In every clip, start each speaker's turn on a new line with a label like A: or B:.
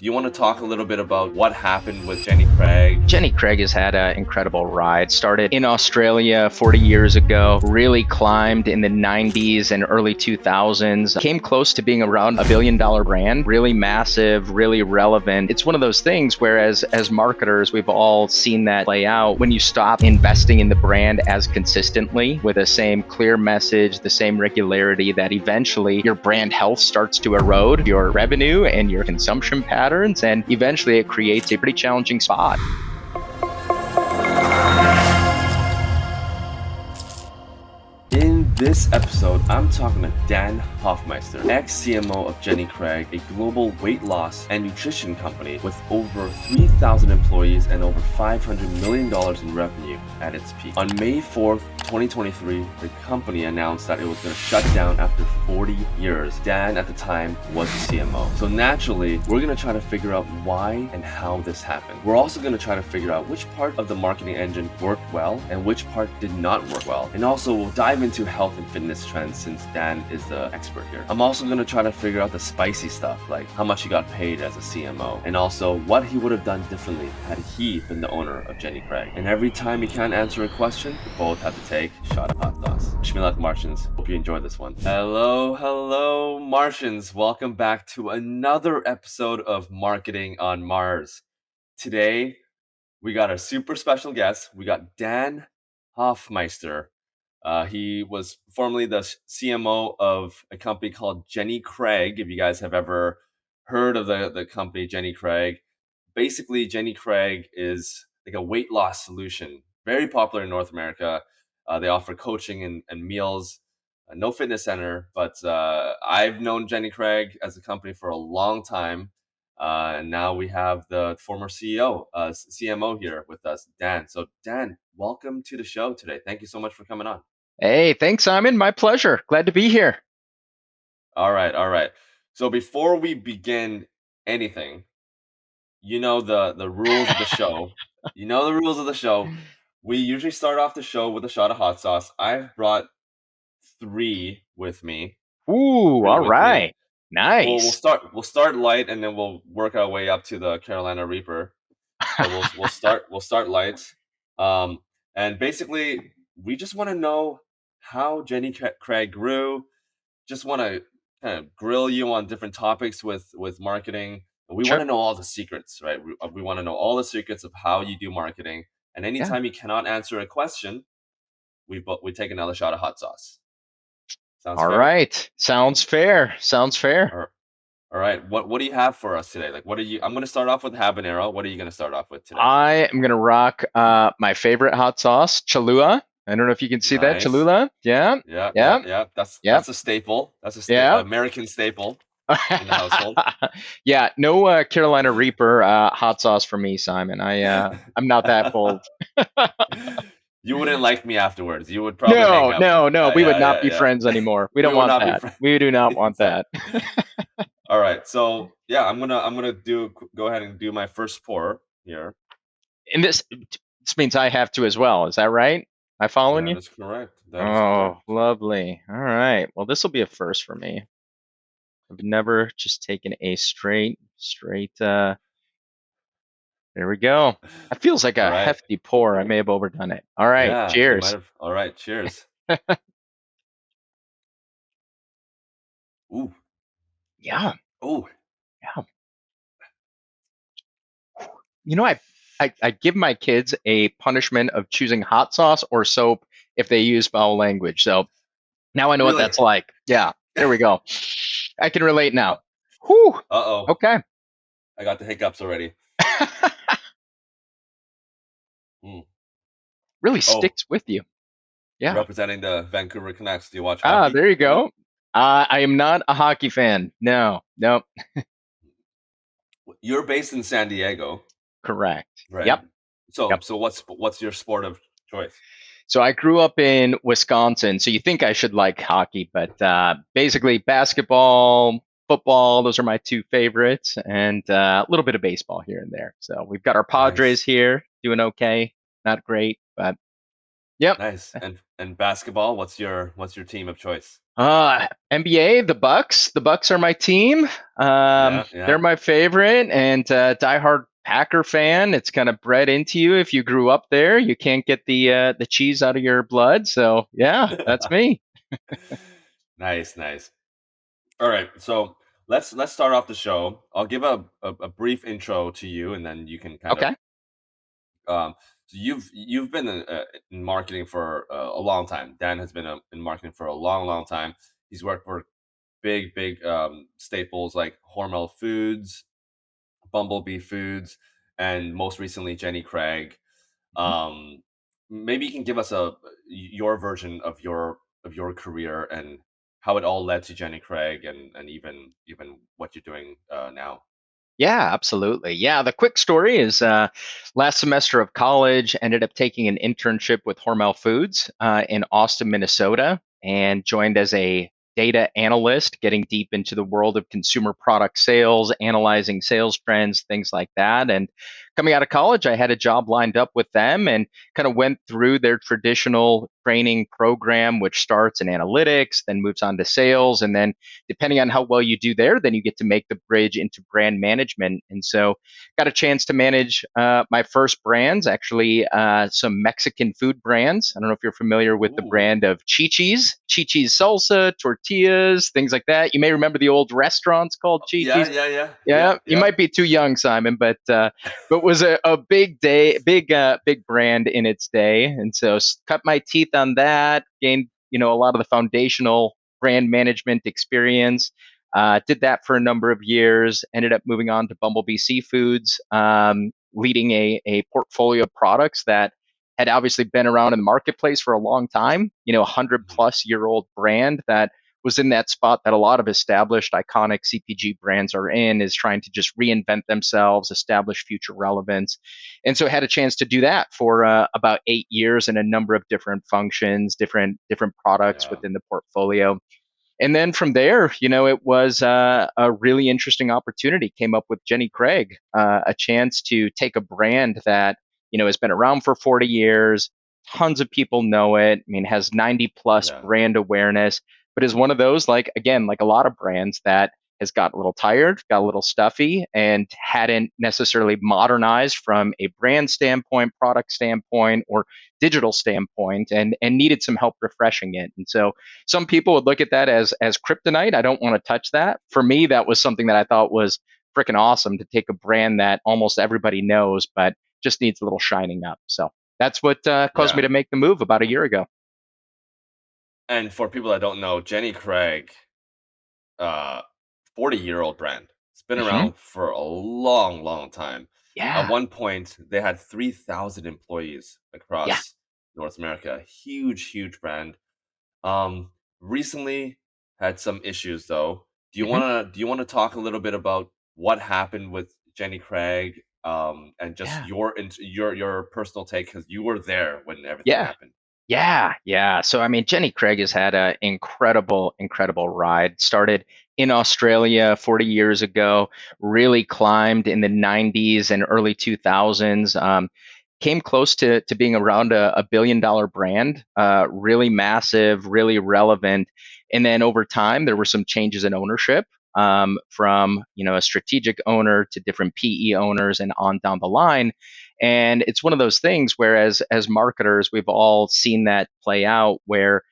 A: Do you want to talk a little bit about what happened with Jenny Craig?
B: Jenny Craig has had an incredible ride. Started in Australia 40 years ago, really climbed in the 90s and early 2000s, came close to being around $1 billion brand, really massive, really relevant. It's one of those things where as marketers, we've all seen that play out. When you stop investing in the brand as consistently with the same clear message, the same regularity, that eventually your brand health starts to erode your revenue and your consumption patterns, and eventually it creates a pretty challenging spot.
A: In this episode, I'm talking to Dan Hofmeister, ex-CMO of Jenny Craig, a global weight loss and nutrition company with over 3,000 employees and over $500 million in revenue at its peak. On May 4th, 2023, the company announced that it was going to shut down after 40 years. Dan, at the time, was the CMO. So naturally, we're going to try to figure out why and how this happened. We're also going to try to figure out which part of the marketing engine worked well and which part did not work well. And also, we'll dive into health and fitness trends since Dan is the expert here. I'm also going to try to figure out the spicy stuff, like how much he got paid as a CMO, and also what he would have done differently had he been the owner of Jenny Craig. And every time you can't answer a question, we both have to take a shot of hot sauce. Wish me luck, Martians. Hope you enjoyed this one. Hello, Martians. Welcome back to another episode of Marketing on Mars. Today, we got a super special guest. We got Dan Hofmeister. He was formerly the CMO of a company called Jenny Craig. If you guys have ever heard of the company Jenny Craig, basically Jenny Craig is like a weight loss solution, very popular in North America. They offer coaching and meals. No fitness center, but I've known Jenny Craig as a company for a long time. And now we have the former CMO here with us, Dan. So Dan, welcome to the show today. Thank you so much for coming on.
B: Hey, thanks, Simon. My pleasure. Glad to be here.
A: All right. So before we begin anything, you know the rules of the show. You know the rules of the show. We usually start off the show with a shot of hot sauce. I've brought three with me.
B: Ooh, all right.
A: We'll
B: Nice.
A: start light and then we'll work our way up to the Carolina Reaper. But we'll start light. Um, and basically we just want to know how Jenny Craig grew. Just want to kind of grill you on different topics with marketing. We want
B: Sure.
A: to know all the secrets, right? We want to know all the secrets of how you do marketing. And
B: Yeah.
A: anytime you cannot answer a question, we take another shot of hot sauce. Sounds
B: All
A: fair?
B: right. Sounds fair. Sounds fair.
A: All right. What do you have for us today? Like, what are you? I'm going to start off with habanero. What are you going to start off with today?
B: I am gonna rock my favorite hot sauce, Cholula. I don't know if you can see that,
A: Nice.
B: Cholula. Yeah.
A: Yeah, yeah,
B: Yeah.
A: yeah.
B: Yeah.
A: That's a staple. That's
B: Yeah.
A: American staple in the household.
B: Yeah. No Carolina Reaper hot sauce for me, Simon. I'm not that bold.
A: You wouldn't like me afterwards. You would probably hang
B: No,
A: up.
B: no, no. We would not be
A: Yeah.
B: friends anymore. We
A: We
B: don't
A: will
B: want
A: not be
B: that.
A: friends.
B: We do not want that.
A: Exactly. All right. So yeah, I'm gonna go ahead and do my first pour here.
B: And this means I have to as well. Is that right? I following
A: That
B: you?
A: is correct. That is
B: Oh,
A: correct.
B: lovely. All right. Well, this will be a first for me. I've never just taken a straight. There we go. That feels like
A: All
B: a
A: right.
B: hefty pour. I may have overdone it. All right.
A: Yeah, you might
B: Cheers.
A: have. All right. Cheers. Ooh.
B: Yeah.
A: Ooh.
B: Yeah. You know, I give my kids a punishment of choosing hot sauce or soap if they use foul language. So now I know what
A: Really?
B: that's like. Yeah. There we go. I can relate
A: Uh
B: now. Whew.
A: oh.
B: Okay.
A: I got the hiccups already. Mm.
B: Really
A: Oh,
B: sticks with you. Yeah.
A: representing the Vancouver Canucks. Do you watch
B: Ah,
A: hockey
B: there you
A: at all?
B: go. I am not a hockey fan. No, no,
A: You're based in San Diego,
B: correct.
A: right?
B: Yep,
A: So
B: yep.
A: so what's your sport of choice?
B: So I grew up in Wisconsin. So you think I should like hockey, but basically basketball, football, those are my two favorites, and a little bit of baseball here and there. So we've got our Padres
A: Nice.
B: here doing okay. Not great, but Yep.
A: Nice. And basketball, what's your team of choice?
B: NBA, the Bucks. The Bucks are my team.
A: Yeah,
B: They're
A: yeah.
B: my favorite, and diehard Packer fan. It's kind of bred into you if you grew up there. You can't get the cheese out of your blood. So yeah, that's me.
A: Nice, nice. All right, so let's start off the show. I'll give a brief intro to you, and then you can kind of
B: Okay.
A: um. So you've been in marketing for a long time. Dan has been in marketing for a long, long time. He's worked for big staples like Hormel Foods, Bumblebee Foods, and most recently Jenny Craig.
B: Mhm.
A: Um, Maybe you can give us a your version of your career and how it all led to Jenny Craig and even what you're doing now.
B: Yeah, absolutely. Yeah, the quick story is last semester of college, ended up taking an internship with Hormel Foods in Austin, Minnesota, and joined as a data analyst, getting deep into the world of consumer product sales, analyzing sales trends, things like that. And coming out of college, I had a job lined up with them and kind of went through their traditional training program, which starts in analytics, then moves on to sales, and then depending on how well you do there, then you get to make the bridge into brand management. And so, got a chance to manage my first brands, actually, some Mexican food brands. I don't know if you're familiar with the
A: Ooh,
B: brand of Chi-Chi's salsa, tortillas, things like that. You may remember the old restaurants called
A: yeah,
B: Chi-Chi's.
A: yeah, yeah, yeah,
B: Yeah, you
A: yeah.
B: might be too young, Simon, but was a big day, big brand in its day, and so cut my teeth on that. Gained a lot of the foundational brand management experience. Did that for a number of years. Ended up moving on to Bumblebee Seafoods, leading a portfolio of products that had obviously been around in the marketplace for a long time. 100-plus-year-old brand that was in that spot that a lot of established iconic CPG brands are in, is trying to just reinvent themselves, establish future relevance. And so I had a chance to do that for about 8 years in a number of different functions, different products
A: Yeah,
B: within the portfolio. And then from there, it was a really interesting opportunity. Came up with Jenny Craig, a chance to take a brand that has been around for 40 years. Tons of people know it. I mean, has 90 plus
A: yeah.
B: brand awareness, but is one of those, like, again, like a lot of brands, that has got a little tired, got a little stuffy, and hadn't necessarily modernized from a brand standpoint, product standpoint, or digital standpoint, and needed some help refreshing it. And so some people would look at that as kryptonite. I don't want to touch that. For me, that was something that I thought was freaking awesome, to take a brand that almost everybody knows, but just needs a little shining up. So that's what caused me
A: Yeah.
B: to make the move about a year ago.
A: And for people that don't know, Jenny Craig, uh, 40-year-old brand. It's been
B: Hmm.
A: around for a long, long time. At
B: Yeah,
A: one point, they had 3,000 employees
B: yeah.
A: across North America. Huge, huge brand. Um, Recently had some issues though.
B: Hmm.
A: Do you wanna talk a little bit about what happened with Jenny Craig, and just
B: Yeah.
A: your personal take because you were there when everything
B: Yeah.
A: happened?
B: Yeah. So, I mean, Jenny Craig has had an incredible ride. Started in Australia 40 years ago, really climbed in the 90s and early 2000s. Came close to being around a billion-dollar brand, really massive, really relevant. And then over time, there were some changes in ownership, from a strategic owner to different PE owners and on down the line. And it's one of those things where, as marketers, we've all seen that play out, where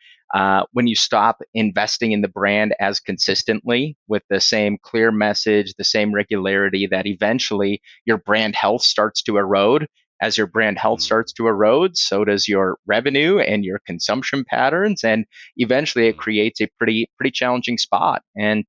B: when you stop investing in the brand as consistently with the same clear message, the same regularity, that eventually your brand health starts to erode. As your brand health
A: Mm,
B: starts to erode, so does your revenue and your consumption patterns, and eventually it
A: mm,
B: creates a pretty challenging spot. And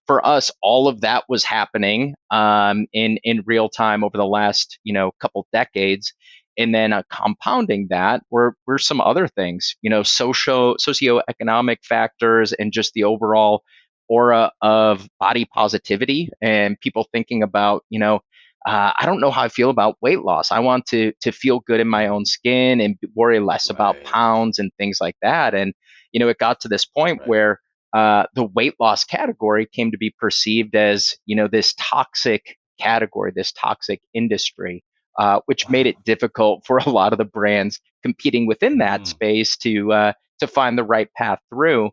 B: for us, all of that was happening in real time over the last couple decades. And then compounding that were some other things, socioeconomic factors, and just the overall aura of body positivity, and people thinking about, I don't know how I feel about weight loss. I want to feel good in my own
A: mm.
B: skin and worry less about
A: Right,
B: pounds and things like that. And it got to this point
A: right.
B: where the weight loss category came to be perceived as this toxic category, this toxic industry. which made it difficult for a lot of the brands competing within that
A: Mm.
B: space to find the right path through.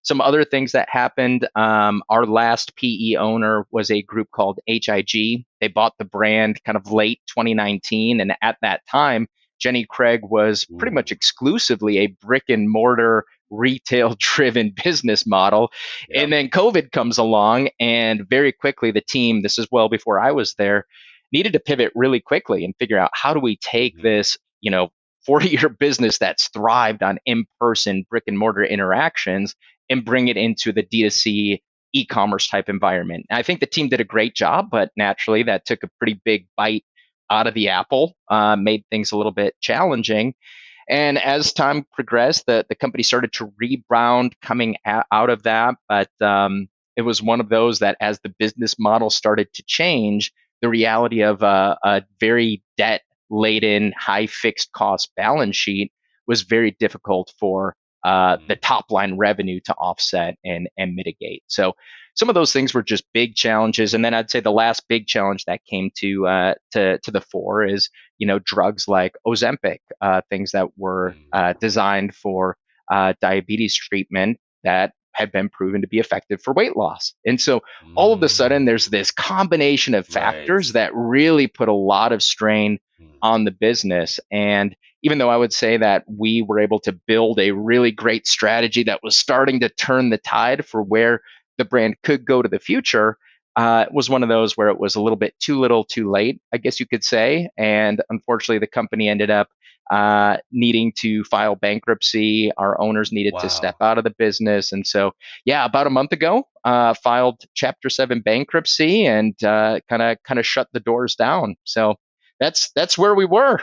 B: Some other things that happened, our last PE owner was a group called HIG. They bought the brand kind of late 2019. And at that time, Jenny Craig was pretty much
A: Ooh.
B: exclusively a brick and mortar retail driven business model. And
A: Yep.
B: then COVID comes along, and very quickly, the team, this is well before I was there, needed to pivot really quickly and figure out how do we take
A: Hmm.
B: this, 40-year business that's thrived on in-person brick and mortar interactions and bring it into the D2C e-commerce type environment. And I think the team did a great job, but naturally that took a pretty big bite out of the apple, made things a little bit challenging. And as time progressed, the company started to rebound coming out of that. But it was one of those that as the business model started to change, the reality of a very debt laden, high fixed cost balance sheet was very difficult for the
A: Hmm.
B: top line revenue to offset and mitigate. So some of those things were just big challenges. And then I'd say the last big challenge that came to the fore is drugs like Ozempic, things that were designed for diabetes treatment that have been proven to be effective for weight loss. And so all of a sudden, there's
A: Mm.
B: this combination of
A: Right.
B: factors that really put a lot of strain
A: Mm.
B: on the business. And even though I would say that we were able to build a really great strategy that was starting to turn the tide for where the brand could go to the future, it was one of those where it was a little bit too little, too late, I guess you could say. And unfortunately, the company ended up needing to file bankruptcy. Our owners needed to step
A: Wow.
B: out of the business, and so yeah, about a month ago, filed Chapter 7 bankruptcy and kind of shut the doors down. So that's where we were.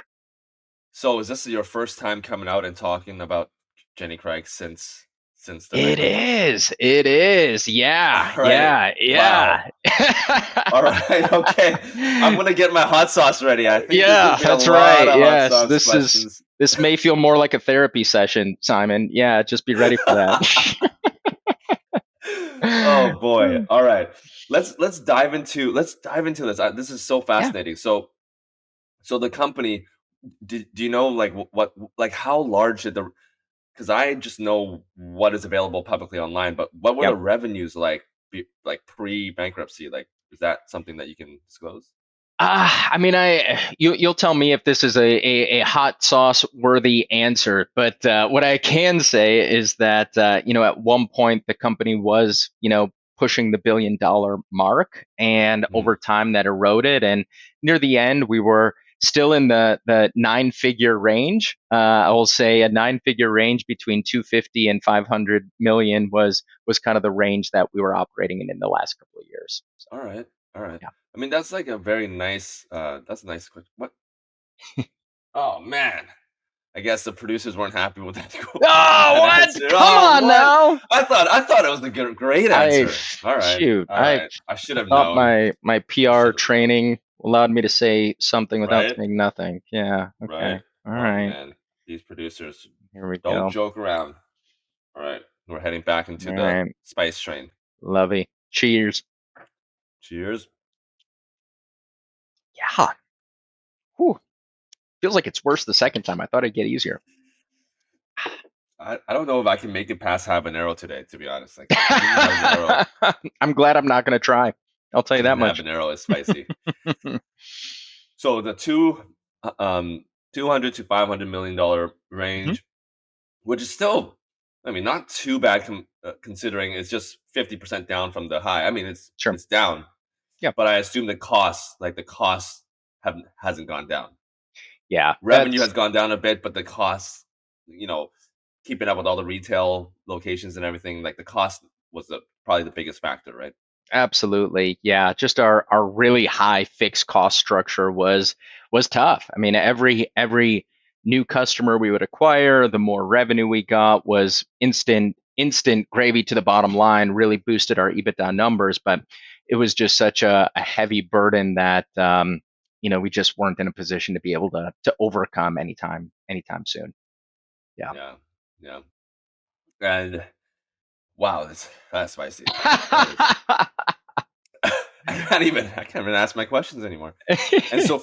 A: So is this your first time coming out and talking about Jenny Craig since the
B: It
A: bankruptcy?
B: is. It is. Yeah.
A: All right.
B: Yeah.
A: Wow.
B: Yeah.
A: All right. Okay. I'm gonna get my hot sauce ready. I think there's gonna
B: Yeah,
A: be a
B: that's
A: lot
B: right.
A: of hot
B: Yes,
A: sauce questions.
B: this may feel more like a therapy session, Simon. Yeah, just be ready for that.
A: Oh boy. All right. Let's dive into this. This is so
B: Yeah.
A: fascinating. So the company, do you know like what like how large did the, because I just know what is available publicly online, but what were the
B: Yep.
A: revenues like like pre bankruptcy? Like, is that something that you can disclose?
B: I mean, you'll tell me if this is a hot sauce worthy answer, but what I can say is that at one point the company was pushing the $1 billion mark, and
A: Hmm.
B: over time that eroded, and near the end we were still in the nine-figure range. I will say a nine-figure range between 250 and 500 million was kind of the range that we were operating in the last couple of years. So
A: All right. All right.
B: yeah.
A: I mean, that's like a very nice. That's a nice question. What? Oh man. I guess the producers weren't happy with that
B: Oh,
A: that
B: what?
A: answer.
B: Come
A: Oh,
B: on
A: what?
B: now.
A: I thought it was a great
B: I
A: answer. All right.
B: shoot.
A: All right. I should have
B: Thought
A: known.
B: my
A: I
B: PR
A: should have known.
B: training allowed me to say something without
A: Right?
B: saying nothing. Yeah.
A: Right?
B: Okay. All
A: Oh
B: right.
A: man. These producers
B: Here we
A: don't
B: go.
A: joke around. All right. We're heading back
B: All
A: into the
B: right.
A: spice train.
B: Lovey. Cheers.
A: Cheers.
B: Yeah. Whew. Feels like it's worse the second time. I thought it'd get easier.
A: I don't know if I can make it past habanero today, to be honest. Like even habanero,
B: I'm glad I'm not going to try. I'll tell you that
A: even
B: much.
A: habanero is spicy. So the uh, um 200 to 500 million dollar
B: Mhm.
A: range, which is still, I mean, not too bad considering it's just 50% down from the high. I mean,
B: Sure.
A: it's down,
B: Yeah.
A: but I assume the costs hasn't gone down.
B: Yeah.
A: Revenue has gone down a bit, but the costs, you know, keeping up with all the retail locations and everything, like the cost was probably the biggest factor, right?
B: Absolutely. Yeah, just our really high fixed cost structure was tough. I mean, every new customer we would acquire, the more revenue we got was instant gravy to the bottom line, really boosted our EBITDA numbers, but it was just such a heavy burden that we just weren't in a position to be able to overcome anytime soon. Yeah.
A: Yeah, yeah. And wow, that's spicy. That is. I can't even ask my questions anymore. And so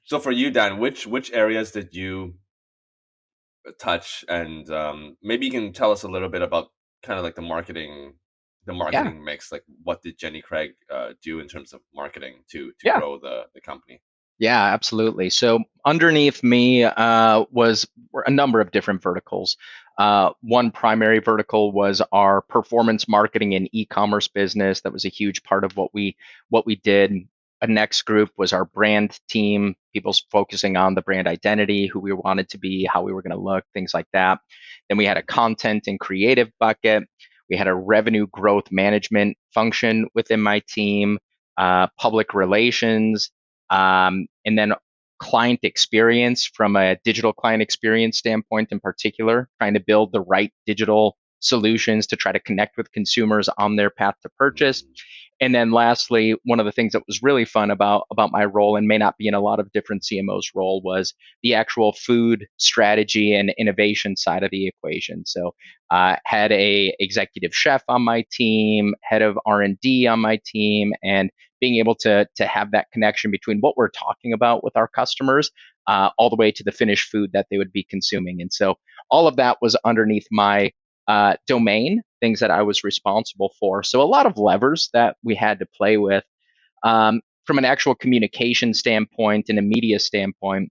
A: So for you, Dan, which areas did you touch, and maybe you can tell us a little bit about kind of like the
B: Yeah.
A: marketing mix. Like, what did Jenny Craig do in terms of marketing to
B: Yeah.
A: grow the company?
B: Yeah, absolutely. So underneath me were a number of different verticals. One primary vertical was our performance marketing and e-commerce business. That was a huge part of what we did. A next group was our brand team, people focusing on the brand identity, who we wanted to be, how we were going to look, things like that. Then we had a content and creative bucket. We had a revenue growth management function within my team, public relations, and then client experience from a digital client experience standpoint in particular, trying to build the right digital solutions to try to connect with consumers on their path to purchase.
A: Mm,
B: And then lastly, one of the things that was really fun about my role and may not be in a lot of different CMOs role was the actual food strategy and innovation side of the equation. So had a executive chef on my team, head of R&D on my team, and being able to have that connection between what we're talking about with our customers all the way to the finished food that they would be consuming. And so all of that was underneath my domain, things that I was responsible for. So a lot of levers that we had to play with from an actual communication standpoint and a media standpoint.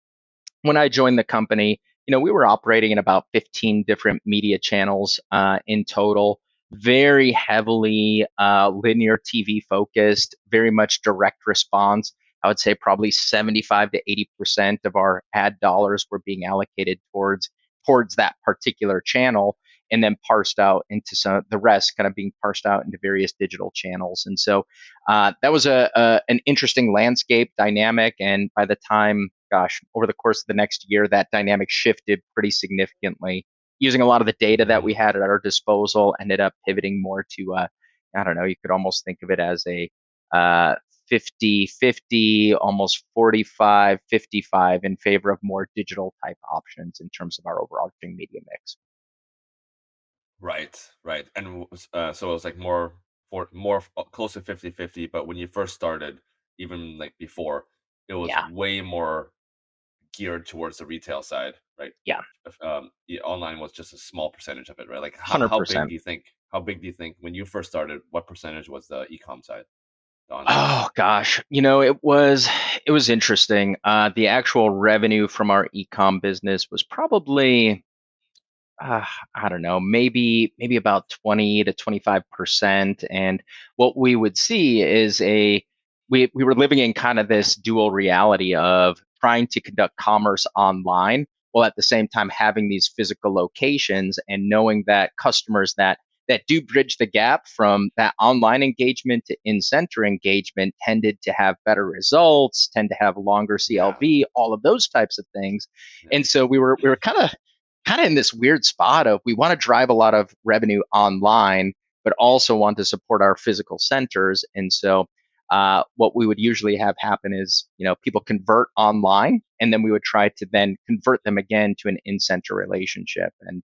B: When I joined the company, we were operating in about 15 different media channels in total, very heavily linear TV focused, very much direct response. I would say probably 75 to 80% of our ad dollars were being allocated towards that particular channel, and then parsed out into the rest kind of being parsed out into various digital channels. And so that was an interesting landscape dynamic. And by the time, gosh, over the course of the next year, that dynamic shifted pretty significantly. Using a lot of the data that we
A: mm.
B: had at our disposal, ended up pivoting more to, I don't know, you could almost think of it as a uh, 50-50, almost 45-55 in favor of more digital type options in terms of our overarching media mix.
A: Right, right. And so it was like close to 50-50. But when you first started, even like before, it was
B: Yeah,
A: way more geared towards the retail side, right?
B: yeah,
A: Online was just a small percentage of it, right? Like, how big
B: 100%.
A: do you think? How big do you think when you first started? What percentage was the e-com side, the online
B: Oh
A: side?
B: gosh, it was interesting. The actual revenue from our ecom business was probably uh, I don't know, maybe about 20 to 25%. And what we would see is we were living in kind of this dual reality of trying to conduct commerce online while at the same time having these physical locations and knowing that customers that do bridge the gap from that online engagement to in-center engagement tended to have better results, tend to have longer
A: Yeah,
B: CLV, all of those types of things.
A: yeah,
B: And so we were kind of in this weird spot of we want to drive a lot of revenue online, but also want to support our physical centers. And so, what we would usually have happen is, people convert online, and then we would try to then convert them again to an in-center relationship. And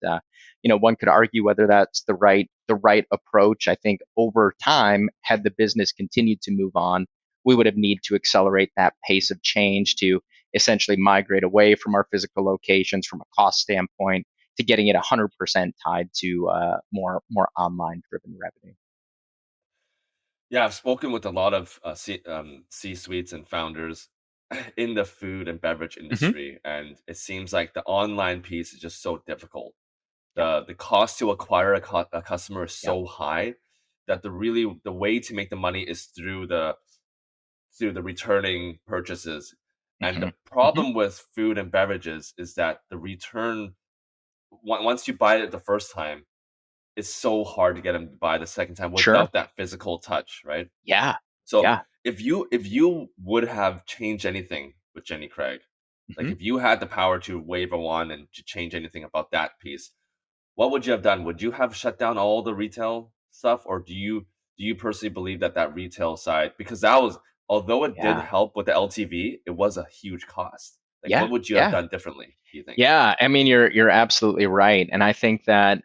B: one could argue whether that's the right approach. I think over time, had the business continued to move on, we would have need to accelerate that pace of change to essentially migrate away from our physical locations from a cost standpoint to getting it 100% tied to more online driven revenue.
A: yeah. I've spoken with a lot of C-suites and founders in the food and beverage
B: Hmm.
A: industry, and it seems like the online piece is just so difficult.
B: Yep.
A: The cost to acquire a customer is
B: Yep.
A: so high that the way to make the money is through the returning purchases. And
B: Hmm.
A: the
B: Hmm.
A: problem with food and beverages is that the return, once you buy it the first time, it's so hard to get them to buy the second time
B: Sure.
A: without that physical touch, right?
B: Yeah.
A: So
B: Yeah.
A: if you would have changed anything with Jenny Craig, like
B: Hmm.
A: if you had the power to wave a wand and to change anything about that piece, what would you have done? Would you have shut down all the retail stuff, or do you personally believe that that retail side, because that was, although it did
B: Yeah.
A: help with the LTV, it was a huge cost. Like,
B: Yeah.
A: what would you have
B: Yeah.
A: done differently, do you think?
B: Yeah, I mean you're absolutely right, and I think that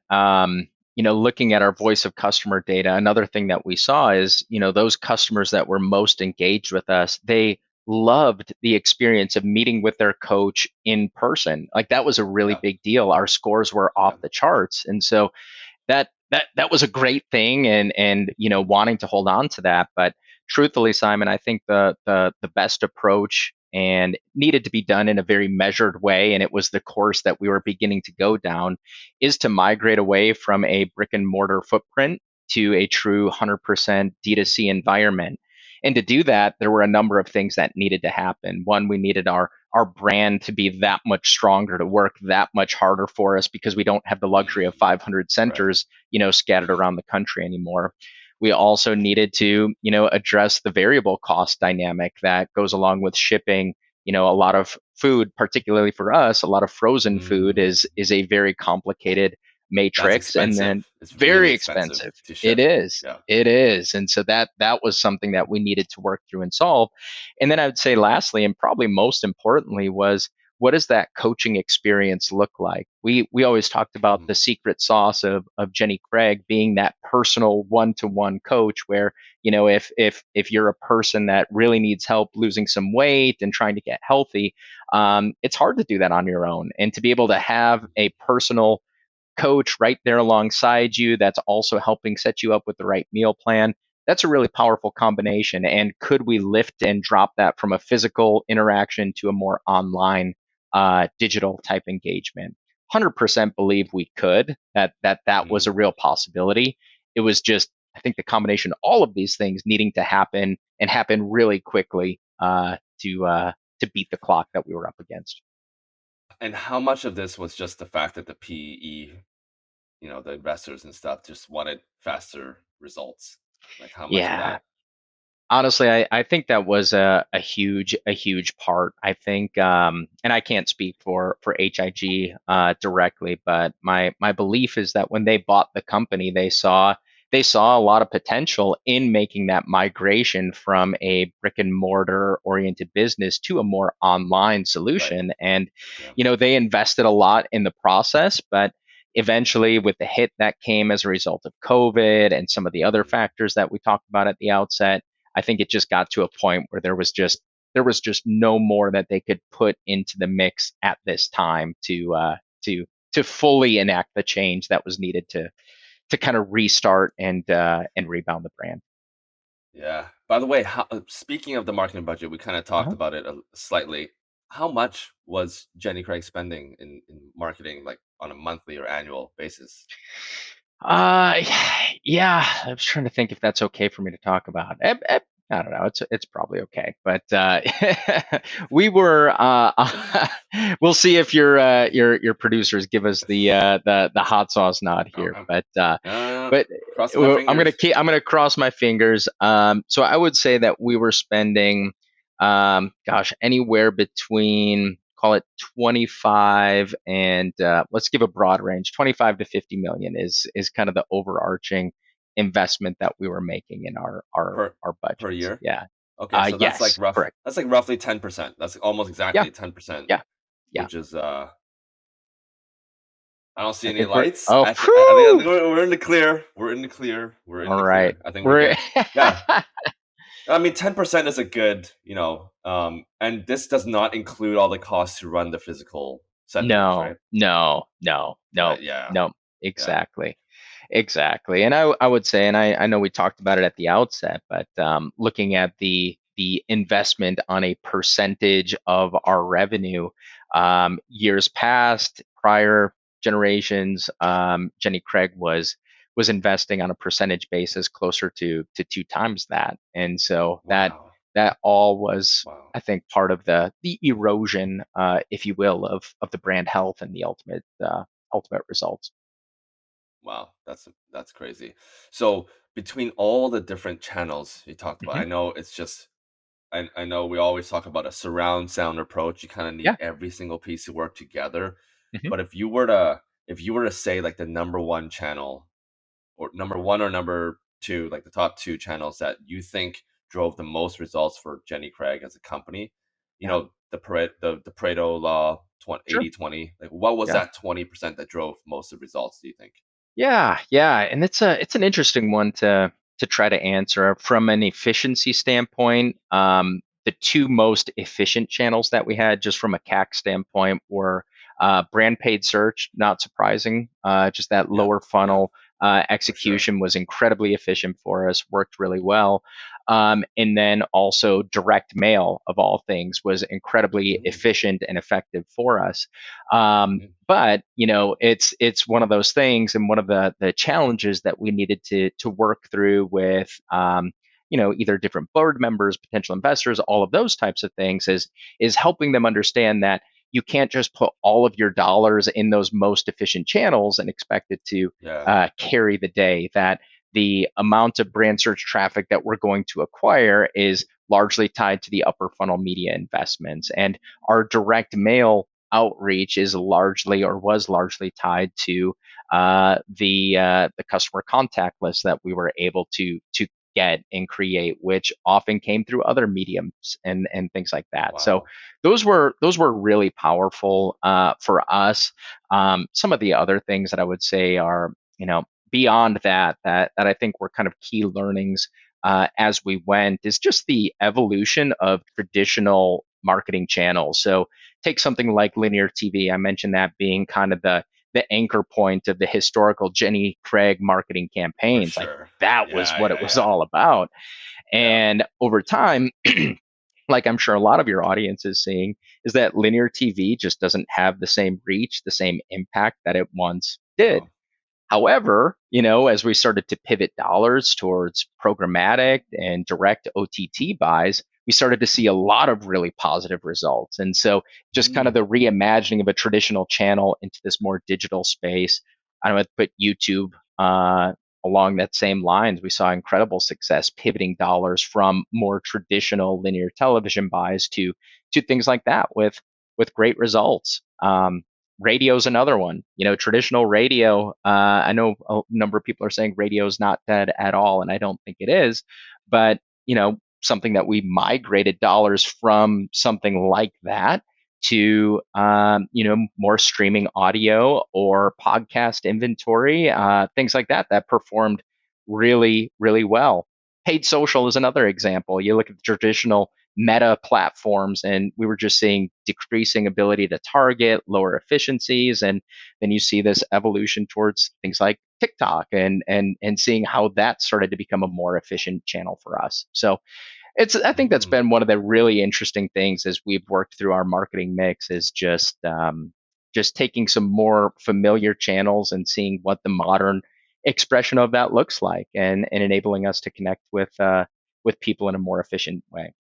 B: looking at our voice of customer data, another thing that we saw is those customers that were most engaged with us, they loved the experience of meeting with their coach in person. Like that was a really
A: Yeah.
B: big deal. Our scores were off
A: Yeah.
B: the charts. And so that was a great thing, and wanting to hold on to that. But truthfully, Simon, I think the best approach and needed to be done in a very measured way, and it was the course that we were beginning to go down, is to migrate away from a brick and mortar footprint to a true 100% D2C environment. And to do that, there were a number of things that needed to happen. One, we needed our brand to be that much stronger, to work that much harder for us, because we don't have the luxury of 500
A: Right.
B: centers, scattered around the country anymore. We also needed to, address the variable cost dynamic that goes along with shipping. A lot of food, particularly for us, a lot of frozen food
A: Mm.
B: is a very complicated
A: That's
B: matrix, and then
A: expensive. It's really
B: very
A: expensive
B: expensive.
A: to
B: It
A: ship.
B: is.
A: Yeah.
B: It is. And so that was something that we needed to work through and solve. And then I would say lastly, and probably most importantly, was what does that coaching experience look like? We always talked about
A: Mm.
B: the secret sauce of Jenny Craig being that personal one-to-one coach, where, if you're a person that really needs help losing some weight and trying to get healthy, it's hard to do that on your own. And to be able to have a personal coach right there alongside you that's also helping set you up with the right meal plan, that's a really powerful combination. And could we lift and drop that from a physical interaction to a more online, digital type engagement? 100% believe we could. That was a
A: Mm.
B: real possibility. It was just, I think, the combination of all of these things needing to happen, and happen really quickly, to beat the clock that we were up against.
A: And how much of this was just the fact that the PE, the investors and stuff just wanted faster results? Like how much of
B: Yeah,
A: that?
B: honestly, I think that was a huge part. I think, and I can't speak for HIG directly, but my belief is that when they bought the company, they saw a lot of potential in making that migration from a brick and mortar oriented business to a more online
A: Right.
B: solution. And
A: Yeah.
B: they invested a lot in the process, but eventually, with the hit that came as a result of COVID and some of the other
A: Mm.
B: factors that we talked about at the outset, I think it just got to a point where there was just no more that they could put into the mix at this time to to fully enact the change that was needed to kind of restart and rebound the brand.
A: Yeah. By the way, speaking of the marketing budget, we kind of talked
B: Uh-huh.
A: about it slightly. How much was Jenny Craig spending in marketing, like on a monthly or annual basis?
B: Uh, yeah, I was trying to think if that's okay for me to talk about. I don't know. It's probably okay, but we were. We'll see if your producers give us the hot sauce nod here,
A: Okay.
B: but
A: Uh,
B: but
A: Crossing my fingers.
B: I'm gonna cross my fingers. So I would say that we were spending, gosh, anywhere between, call it 25 and, let's give a broad range, 25 to 50 million is kind of the overarching investment that we were making in
A: per
B: our
A: per
B: budgets.
A: year.
B: Yeah.
A: Okay, so that's like
B: Yes,
A: rough.
B: correct.
A: That's like roughly 10%. That's almost
B: Yeah,
A: exactly 10%,
B: yeah, yeah.
A: which is I don't see
B: I
A: any
B: think we're
A: lights.
B: oh,
A: I think
B: phew!
A: we're in the clear. We're in the clear. We're in
B: All
A: the
B: right.
A: clear. I think we're
B: We're
A: good. Yeah. I mean, 10% is a good, and this does not include all the costs to run the physical centers,
B: no,
A: right?
B: no, no, no,
A: Right. Yeah.
B: no.
A: Yeah.
B: Exactly. Exactly. And I would say, and I know we talked about it at the outset, but looking at the investment on a percentage of our revenue, years past, prior generations, Jenny Craig was investing on a percentage basis closer to two times that. And so
A: Wow.
B: that all was,
A: Wow.
B: I think, part of the erosion, if you will, of the brand health and the ultimate results.
A: Wow. That's crazy. So between all the different channels you talked about,
B: Hmm.
A: I know it's just I know we always talk about a surround sound approach. You kind of need
B: Yeah.
A: every single piece to work together.
B: Hmm.
A: But if you were to say like the number one channel or number one or number two, like the top two channels that you think drove the most results for Jenny Craig as a company,
B: Yeah.
A: the Pareto law, 20,
B: Sure.
A: 80/20, like what was
B: Yeah.
A: that 20% that drove most of the results, do you think?
B: Yeah, yeah, and it's an interesting one to try to answer from an efficiency standpoint. The the two most efficient channels that we had, just from a CAC standpoint, were brand paid search. Not surprising, just that
A: Yeah.
B: lower
A: Yeah.
B: funnel
A: For sure.
B: execution was incredibly efficient for us, worked really well. And then also direct mail, of all things, was incredibly
A: Mm-hmm.
B: efficient and effective for us.
A: Mm-hmm.
B: But it's one of those things, and one of the challenges that we needed to work through with either different board members, potential investors, all of those types of things, is helping them understand that you can't just put all of your dollars in those most efficient channels and expect it to
A: Yeah.
B: carry the day. That the amount of brand search traffic that we're going to acquire is largely tied to the upper funnel media investments, and our direct mail outreach is largely, or was largely, tied to the customer contact list that we were able to get and create, which often came through other mediums and things like that. So
A: Wow.
B: those were really powerful for us. Some of the other things that I would say are, beyond that I think were kind of key learnings as we went, is just the evolution of traditional marketing channels. So take something like linear TV. I mentioned that being kind of the anchor point of the historical Jenny Craig marketing
A: For
B: campaigns. Like,
A: sure.
B: that was
A: Yeah.
B: what it
A: Yeah.
B: was
A: Yeah.
B: all about.
A: Yeah.
B: And over time, like I'm sure a lot of your audience is seeing, is that linear TV just doesn't have the same reach, the same impact that it once did.
A: No.
B: However, as we started to pivot dollars towards programmatic and direct OTT buys, we started to see a lot of really positive results. And so, just kind of
A: Mm.
B: the reimagining of a traditional channel into this more digital space. I don't know, put YouTube along that same lines. We saw incredible success pivoting dollars from more traditional linear television buys to things like that, with great results. Radio is another one. Traditional radio. I know a number of people are saying radio is not dead at all, and I don't think it is. But something that we migrated dollars from, something like that, to more streaming audio or podcast inventory, things like that, that performed really, really well. Paid social is another example. You look at the traditional meta platforms, and we were just seeing decreasing ability to target, lower efficiencies, and then you see this evolution towards things like TikTok, and seeing how that started to become a more efficient channel for us. So I think that's
A: Mm.
B: been one of the really interesting things as we've worked through our marketing mix, is just taking some more familiar channels and seeing what the modern expression of that looks like, and enabling us to connect with people in a more efficient way.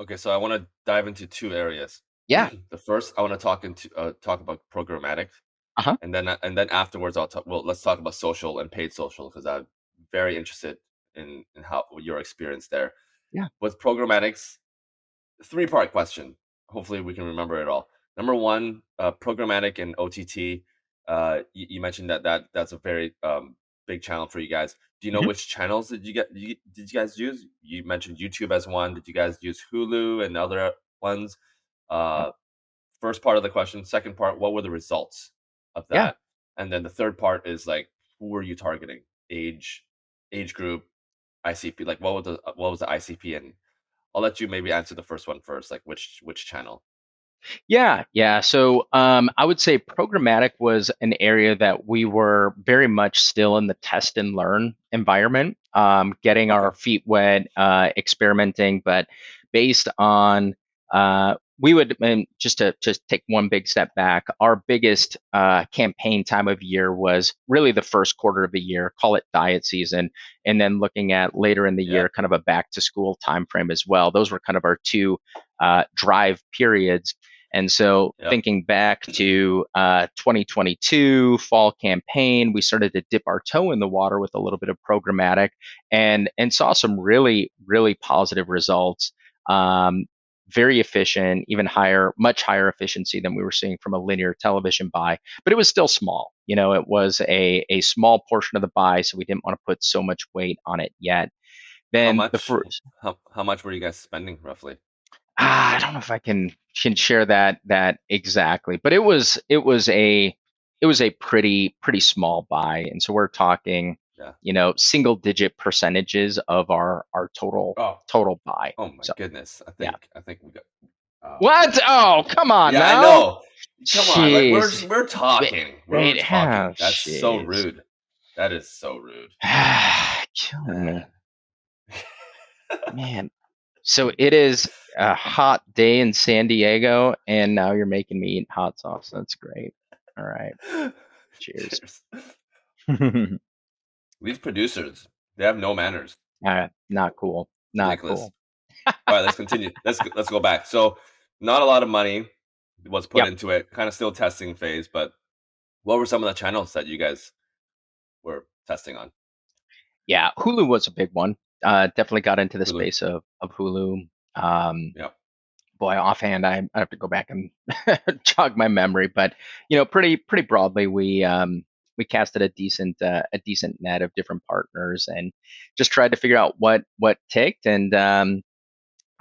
A: Okay, so I want to dive into two areas.
B: Yeah.
A: The first, I want to talk about programmatic,
B: Uh-huh.
A: and then afterwards, I'll talk. Well, let's talk about social and paid social because I'm very interested in how your experience there
B: Yeah.
A: with programmatics. Three-part question. Hopefully, we can remember it all. Number one, programmatic and OTT. You mentioned that's a very big channel for you guys. Do you know
B: Mhm.
A: which channels did you guys use? You mentioned YouTube as one. Did you guys use Hulu and other ones?
B: Yeah.
A: Uh, First part of the question. Second part, what were the results of
B: Yeah.
A: that? And then the third part is like, who were you targeting? Age group, ICP. Like, what was the ICP? And I'll let you maybe answer the first one first. Like, which channel?
B: Yeah, yeah. So I would say programmatic was an area that we were very much still in the test and learn environment, getting
A: Okay.
B: our feet wet, experimenting. But based on we would, and just to just take one big step back, our biggest campaign time of year was really the first quarter of the year, call it diet season, and then looking at later in the
A: Yeah.
B: year, kind of a back to school timeframe as well. Those were kind of our two drive periods. And so,
A: Yep.
B: thinking back to 2022 fall campaign, we started to dip our toe in the water with a little bit of programmatic, and saw some really, really positive results. Um, Very efficient, even higher, much higher efficiency than we were seeing from a linear television buy, but it was still small. It was a small portion of the buy, so we didn't want to put so much weight on it yet.
A: How
B: Then the
A: much?
B: first,
A: How much were you guys spending roughly?
B: I don't know if I can share that exactly, but it was a pretty small buy, and so we're talking.
A: Yeah.
B: single digit percentages of our total
A: Oh,
B: total buy.
A: oh my
B: So
A: goodness. I
B: yeah.
A: think I think we got. Oh
B: What?
A: man.
B: Oh, come on
A: Yeah, I
B: now.
A: know. Come on, like
B: Jeez.
A: we're
B: Wait,
A: talking. We're
B: wait,
A: talking.
B: oh,
A: That's so
B: jeez.
A: rude. That is so rude,
B: Killing me,
A: man.
B: man. So it is a hot day in San Diego, and now you're making me eat hot sauce. That's great. All right. Cheers.
A: Cheers. These producers, they have no manners.
B: Not cool. Not
A: Ridiculous.
B: cool.
A: All right, let's continue. Let's go back. So, not a lot of money was put
B: Yep.
A: into it. Kind of still testing phase, but what were some of the channels that you guys were testing on?
B: Yeah. Hulu was a big one. Definitely got into the
A: Hulu.
B: space of Hulu. Um,
A: Yeah.
B: Boy, offhand, I have to go back and jog my memory, but pretty broadly, we casted a decent net of different partners and just tried to figure out what ticked and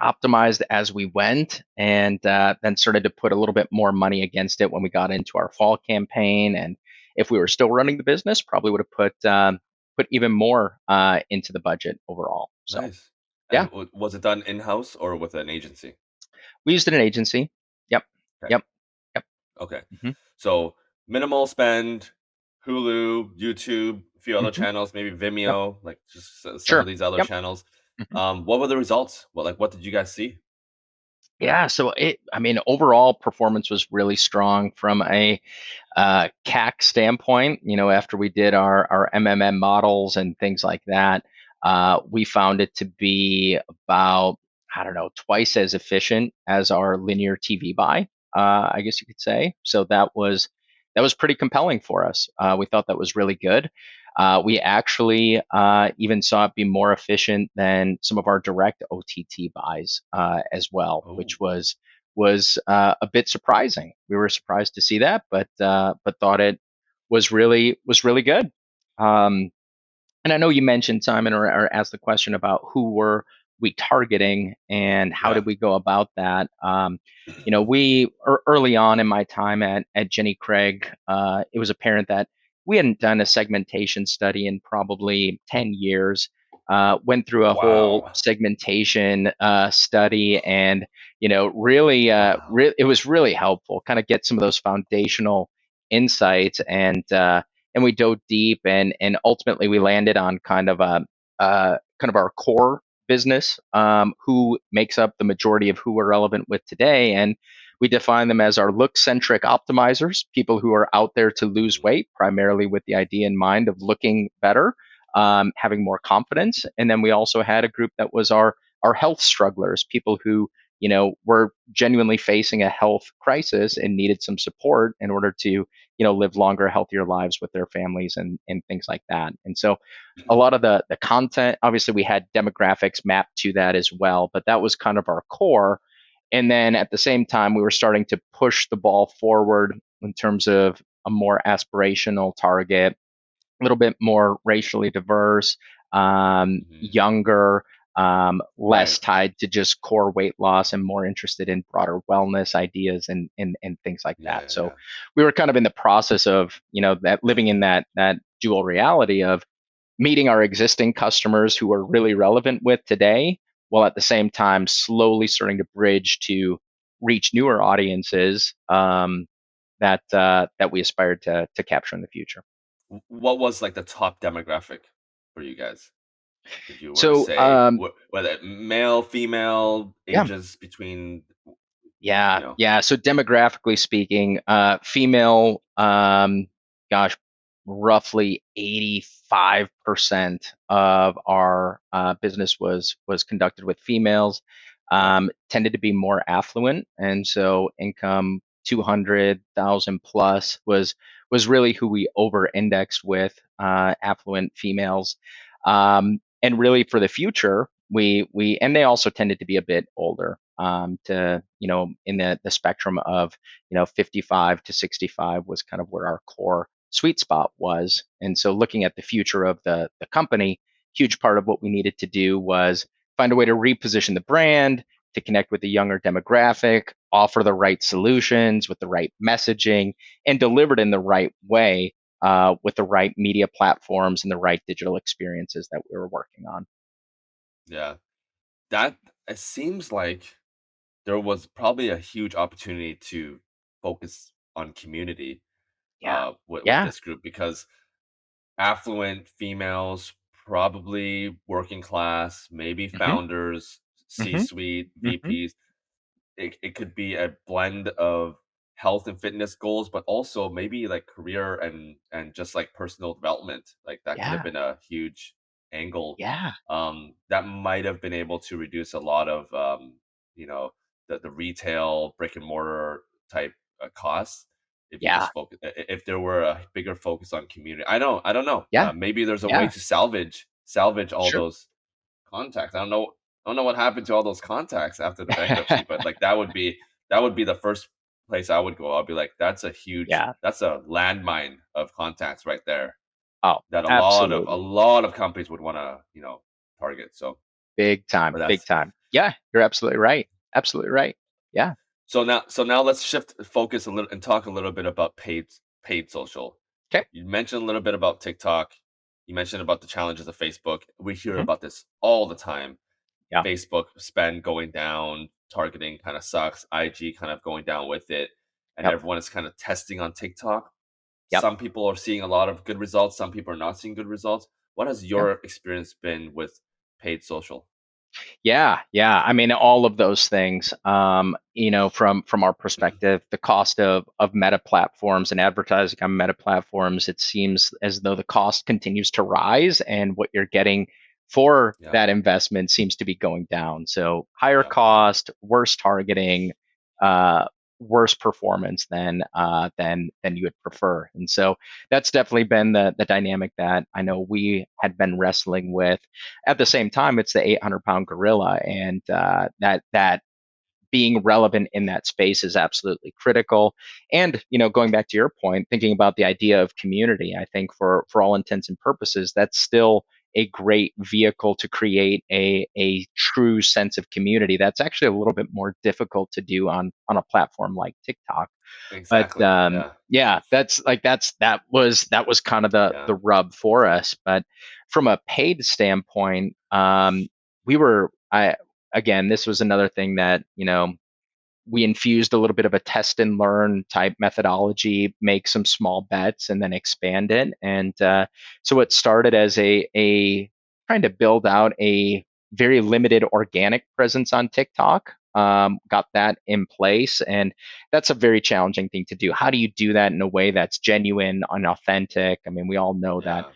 B: optimized as we went, and then started to put a little bit more money against it when we got into our fall campaign. And if we were still running the business, probably would have put even more into the budget overall. So
A: Nice. And
B: yeah,
A: was it done in-house or with an agency?
B: we used an agency. Yep,
A: Okay.
B: yep, yep.
A: Okay.
B: hmm
A: So, minimal spend, Hulu, YouTube, a few other
B: hmm
A: channels, maybe
B: Yep.
A: Vimeo, like just some of
B: Sure.
A: these other
B: Yep.
A: channels.
B: Mhm.
A: What were the results? What did you guys see?
B: Yeah. So I mean, overall performance was really strong from a CAC standpoint. After we did our MMM models and things like that, we found it to be about, I don't know, twice as efficient as our linear TV buy. I guess you could say. So that was pretty compelling for us. We thought that was really good. We actually even saw it be more efficient than some of our direct OTT buys as well,
A: Oh,
B: which was a bit surprising. We were surprised to see that, but thought it was really good. Um, and I know you mentioned, Simon, or asked the question about who were we targeting and how
A: yeah.
B: did we go about that. We early on in my time at Jenny Craig, it was apparent that we hadn't done a segmentation study in probably 10 years. Went through a whole
A: Wow.
B: segmentation study, and really,
A: Wow.
B: it was really helpful. Kind of get some of those foundational insights, and we dove deep, and ultimately we landed on kind of our core business, who makes up the majority of who we're relevant with today. And we define them as our look centric optimizers, people who are out there to lose weight primarily with the idea in mind of looking better, having more confidence. And then we also had a group that was our health strugglers, people who were genuinely facing a health crisis and needed some support in order to live longer, healthier lives with their families and things like that. And so a lot of the content, obviously we had demographics mapped to that as well, but that was kind of our core. And then at the same time, we were starting to push the ball forward in terms of a more aspirational target, a little bit more racially diverse,
A: Mhm.
B: younger,
A: Right.
B: less tied to just core weight loss and more interested in broader wellness ideas and things like
A: Yeah,
B: that.
A: yeah,
B: So
A: yeah.
B: we were kind of in the process of, that living in that dual reality of meeting our existing customers who are really relevant with today, while at the same time slowly starting to bridge to reach newer audiences, that we aspired to capture in the future.
A: What was like the top demographic for you guys? If you were to
B: So
A: say whether male, female,
B: yeah,
A: ages between,
B: yeah,
A: you know.
B: yeah. So demographically speaking, female, gosh, roughly 85% of our business was conducted with females.
A: Okay.
B: Tended to be more affluent, and so income 200,000 plus was really who we over-indexed with, affluent females. And really for the future, we and they also tended to be a bit older, to in the spectrum of 55 to 65 was kind of where our core sweet spot was. And so looking at the future of the company, huge part of what we needed to do was find a way to reposition the brand to connect with the younger demographic, offer the right solutions with the right messaging, and delivered in the right way, with the right media platforms and the right digital experiences that we were working on.
A: Yeah. That it seems like there was probably a huge opportunity to focus on community
B: Yeah.
A: with
B: Yeah.
A: this group because affluent females, probably working class, maybe
B: Hmm.
A: founders,
B: Hmm.
A: C-suite,
B: Hmm.
A: VPs. It could be a blend of health and fitness goals, but also maybe like career and just like personal development. Like that could have
B: Yeah.
A: been a huge angle
B: Yeah.
A: that might have been able to reduce a lot of you know the retail brick and mortar type costs if you
B: Yeah.
A: just focus if there were a bigger focus on community. I don't know.
B: Yeah.
A: Maybe there's a way
B: Yeah.
A: to salvage all
B: Sure.
A: those contacts. I don't know what happened to all those contacts after the bankruptcy, but like that would be the first place I would go. I'll be like,
B: Yeah.
A: that's a landmine of contacts right there
B: Oh,
A: that a
B: absolutely.
A: lot of companies would want to, target. So,
B: Big time.
A: but
B: Big
A: that's
B: time. Yeah. You're absolutely right. Absolutely right. Yeah.
A: so now let's shift focus a little and talk a little bit about paid social.
B: Okay.
A: You mentioned a little bit about TikTok. You mentioned about the challenges of Facebook. We hear
B: Hmm.
A: about this all the time.
B: Yeah.
A: Facebook spend going down, targeting kind of sucks, IG kind of going down with it, and
B: Yep.
A: everyone is kind of testing on TikTok.
B: Yep.
A: Some people are seeing a lot of good results, some people are not seeing good results. What has
B: Yep.
A: your experience been with paid social?
B: Yeah, yeah. I mean, all of those things. From our perspective, the cost of meta platforms and advertising on meta platforms, it seems as though the cost continues to rise, and what you're getting for
A: Yeah,
B: that investment seems to be going down. So higher
A: yeah,
B: cost, worse targeting, uh, worse performance than you would prefer. And so that's definitely been the dynamic that I know we had been wrestling with. At the same time, it's the 800-pound gorilla, and that being relevant in that space is absolutely critical. And going back to your point, thinking about the idea of community, I think for all intents and purposes, that's still a great vehicle to create a true sense of community. That's actually a little bit more difficult to do on a platform like TikTok. But
A: exactly. Yeah,
B: yeah, that was kind of
A: yeah,
B: the rub for us. But from a paid standpoint, we were I again, this was another thing that we infused a little bit of a test and learn type methodology, make some small bets, and then expand it. And so it started as a trying to build out a very limited organic presence on TikTok. Got that in place, and that's a very challenging thing to do. How do you do that in a way that's genuine and authentic? I mean, we all know that
A: yeah,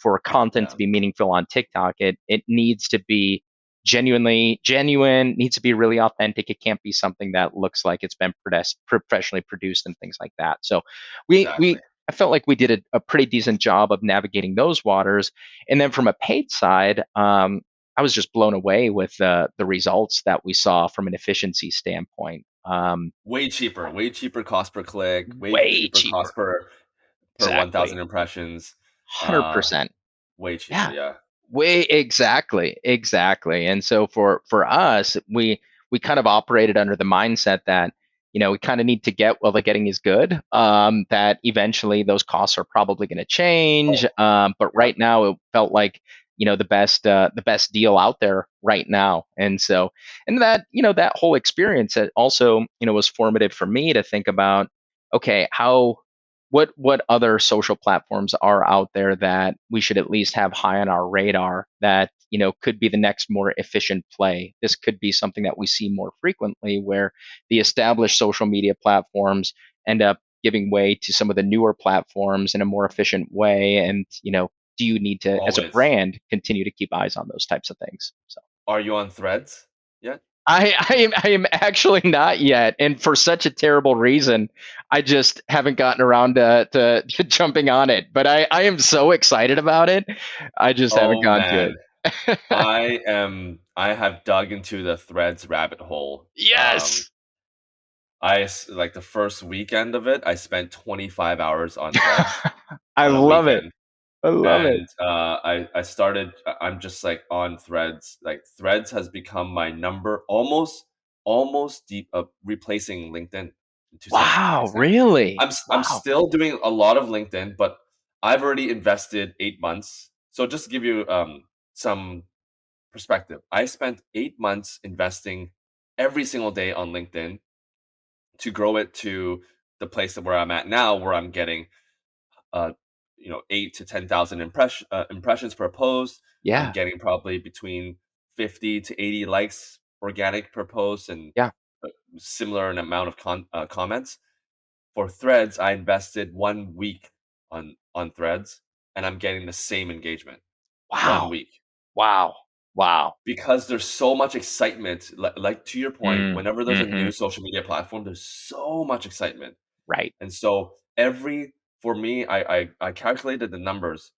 B: for content to
A: yeah.
B: be meaningful on TikTok, it needs to be genuinely genuine, needs to be really authentic. It can't be something that looks like it's been professionally produced and things like that. So
A: Exactly.
B: we I felt like we did a pretty decent job of navigating those waters. And then from a paid side, I was just blown away with the results that we saw from an efficiency standpoint.
A: Way cheaper cost per click, way
B: Way
A: cheaper
B: cheaper.
A: cost per
B: Exactly.
A: 1,000 impressions. Uh,
B: 100%.
A: way cheaper.
B: Yeah.
A: Yeah,
B: Way exactly. And so for us, we kind of operated under the mindset that we kind of need to get while the getting is good. That eventually those costs are probably going to change. But
A: yeah.
B: right now it felt like the best deal out there right now. And so and that whole experience it also was formative for me to think about, okay, what other social platforms are out there that we should at least have high on our radar that could be the next more efficient play. This could be something that we see more frequently, where the established social media platforms end up giving way to some of the newer platforms in a more efficient way. And do you need to, as a
A: Always.
B: brand, continue to keep eyes on those types of things? So
A: Are you on Threads yet?
B: I am actually not yet, and for such a terrible reason. I just haven't gotten around to jumping on it, but I am so excited about it. I just haven't
A: Oh
B: gone to
A: man,
B: it.
A: I have dug into the Threads rabbit hole.
B: Yes,
A: Like the first weekend of it, I spent 25 hours on Threads
B: I
A: on a
B: love it.
A: weekend.
B: I love it.
A: And I started I'm just like on Threads. Like Threads has become my number, almost deep replacing LinkedIn to some
B: Wow,
A: extent.
B: really?
A: I'm
B: Wow.
A: still doing a lot of LinkedIn, but I've already invested 8 months. So just to give you some perspective, I spent 8 months investing every single day on LinkedIn to grow it to the place that where I'm at now, where I'm getting uh, 8 to 10,000 impressions per post. I'm
B: Yeah.
A: getting probably between 50 to 80 likes organic per post, and
B: Yeah.
A: a similar an amount of comments. For Threads, I invested 1 week on Threads, and I'm getting the same engagement. One
B: Wow.
A: week.
B: Wow. Wow.
A: Because there's so much excitement, like to your point,
B: Mm,
A: whenever there's a
B: hmm.
A: new social media platform, there's so much excitement.
B: Right.
A: And so every for me, I calculated the numbers.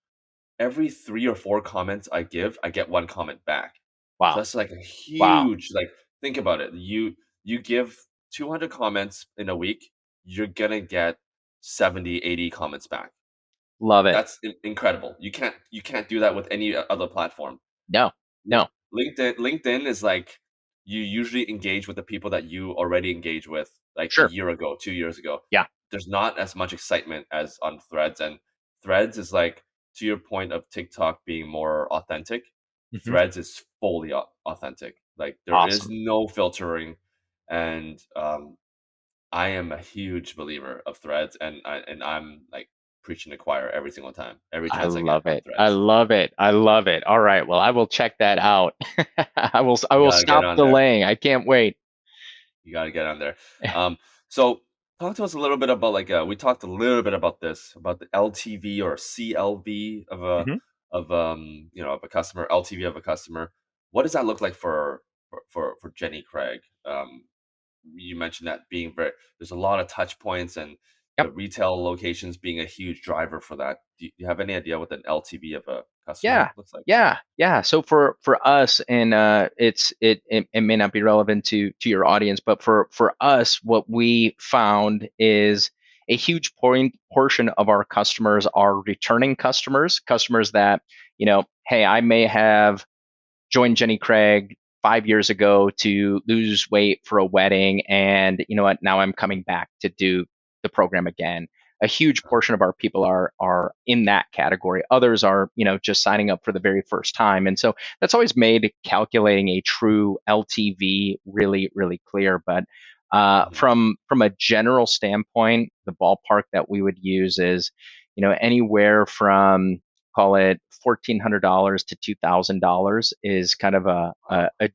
A: Every 3 or 4 comments I give, I get 1 comment back. So
B: Wow.
A: that's like a
B: Wow.
A: huge, like, think about it. You give 200 comments in a week, you're gonna get 70, 80 comments back.
B: Love it.
A: That's incredible. You can't do that with any other platform.
B: No.
A: Link
B: No.
A: LinkedIn is like you usually engage with the people that you already engage with like a
B: Sure.
A: year ago, 2 years ago.
B: Yeah.
A: There's not as much excitement as on Threads, and Threads is like, to your point of TikTok being more authentic,
B: Hmm.
A: Threads is fully authentic. Like there is
B: Awesome.
A: no filtering, and I am a huge believer of Threads, and I'm like preaching to the choir every single time, every
B: I
A: chance I get
B: love
A: on
B: it. I
A: Threads.
B: love it. I love it. All right. Well, I will check that out. I
A: You
B: will
A: gotta get
B: stop
A: on there.
B: delaying. I can't wait.
A: You gotta get on there. Um, so talk to us a little bit about like we talked a little bit about this about the LTV or CLV of a
B: Hmm.
A: of a customer, LTV of a customer. What does that look like for Jenny Craig? You mentioned that being very there's a lot of touch points and
B: Yep.
A: the retail locations being a huge driver for that. Do you have any idea what an LTV of a customer
B: Yeah,
A: looks like?
B: yeah. So for us, and it may not be relevant to your audience, but for us, what we found is a huge portion of our customers are returning customers, customers that, hey, I may have joined Jenny Craig 5 years ago to lose weight for a wedding, and you know what? Now I'm coming back to do the program again. A huge portion of our people are in that category. Others are, just signing up for the very first time, and so that's always made calculating a true LTV really, really clear. But
A: Mhm.
B: from a general standpoint, the ballpark that we would use is, anywhere from, call it, $1,400 to $2,000 is kind of
A: Wow.
B: uh, a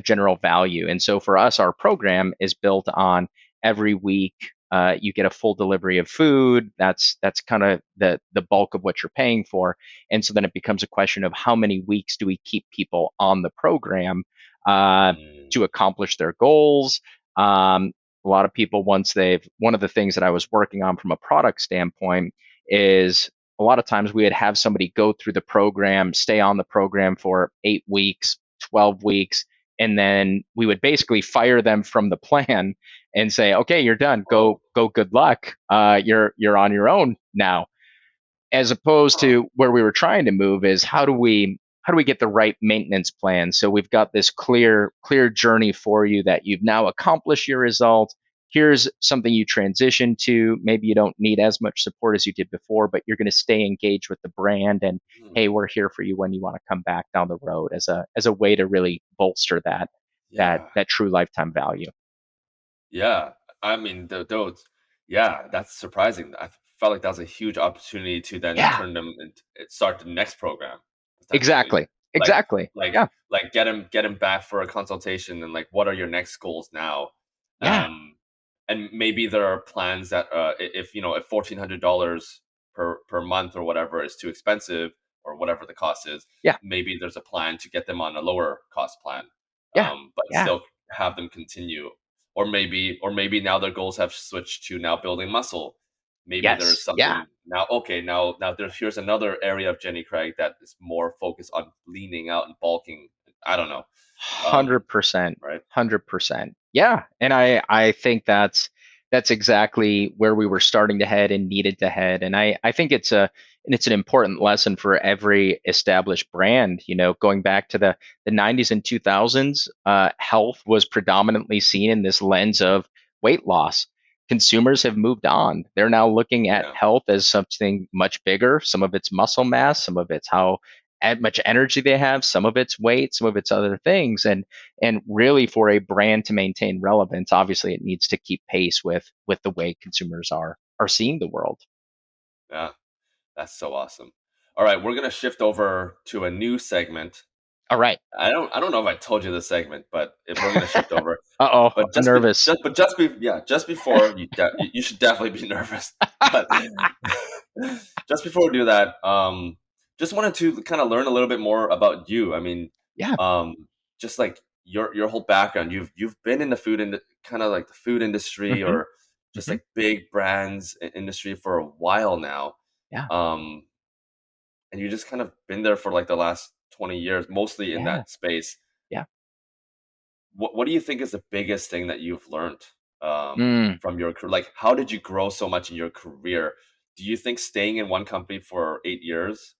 B: general value. And so for us, our program is built on every week. You get a full delivery of food. That's kind of the bulk of what you're paying for. And so then it becomes a question of how many weeks do we keep people on the program uh,
A: Mm,
B: to accomplish their goals. Um, a lot of people, once they've, one of the things that I was working on from a product standpoint is, a lot of times we would have somebody go through the program, stay on the program for 8 weeks, 12 weeks, and then we would basically fire them from the plan and say, okay, you're done.
A: whoa.
B: Go, good luck. You're on your own now. As opposed
A: Huh.
B: to where we were trying to move is, how do we get the right maintenance plan? So we've got this clear journey for you that you've now accomplished your result. Here's something you transition to. Maybe you don't need as much support as you did before, but you're going to stay engaged with the brand. And
A: Hmm.
B: hey, we're here for you when you want to come back down the road, as a way to really bolster that that
A: Yeah.
B: that true lifetime value.
A: Yeah, I mean, those, yeah, that's surprising. I felt like that was a huge opportunity to then
B: Yeah,
A: turn them and start the next program potentially.
B: exactly,
A: Like,
B: exactly.
A: like,
B: Yeah,
A: like get him back for a consultation and like, what are your next goals now?
B: yeah,
A: And maybe there are plans that if if $1,400 per month or whatever is too expensive or whatever the cost is,
B: yeah,
A: maybe there's a plan to get them on a lower cost plan,
B: yeah,
A: but
B: yeah.
A: still have them continue, or maybe now their goals have switched to now building muscle. Maybe there's
B: Yes, yeah.
A: something now. Okay, now here's another area of Jenny Craig that is more focused on leaning out and bulking. I don't know. Um,
B: 100%.
A: right?
B: 100%. Yeah. And I think that's exactly where we were starting to head and needed to head. And I think it's an important lesson for every established brand. Going back to the 90s and 2000s, health was predominantly seen in this lens of weight loss. consumers have moved on. They're now looking at
A: Yeah.
B: health as something much bigger. Some of it's muscle mass, some of it's how much energy they have, some of it's weight, some of it's other things. And really, for a brand to maintain relevance, obviously it needs to keep pace with the way consumers are seeing the world.
A: Yeah. That's so awesome. All right, we're gonna shift over to a new segment.
B: All right.
A: I don't know if I told you this segment, but we're gonna shift over.
B: Uh-oh,
A: But
B: I'm nervous.
A: just before you should definitely be nervous. But just before we do that, just wanted to kind of learn a little bit more about you. I mean,
B: Yeah.
A: um, just like your whole background. You've been in the kind of like the food industry
B: Hmm.
A: or just
B: Hmm.
A: like big brands industry for a while now.
B: Yeah.
A: Um, and you just kind of been there for like the last 20 years, mostly in
B: Yeah.
A: that space.
B: Yeah.
A: What do you think is the biggest thing that you've learned
B: Mm,
A: from your career? Like, how did you grow so much in your career? Do you think staying in one company for 8 years,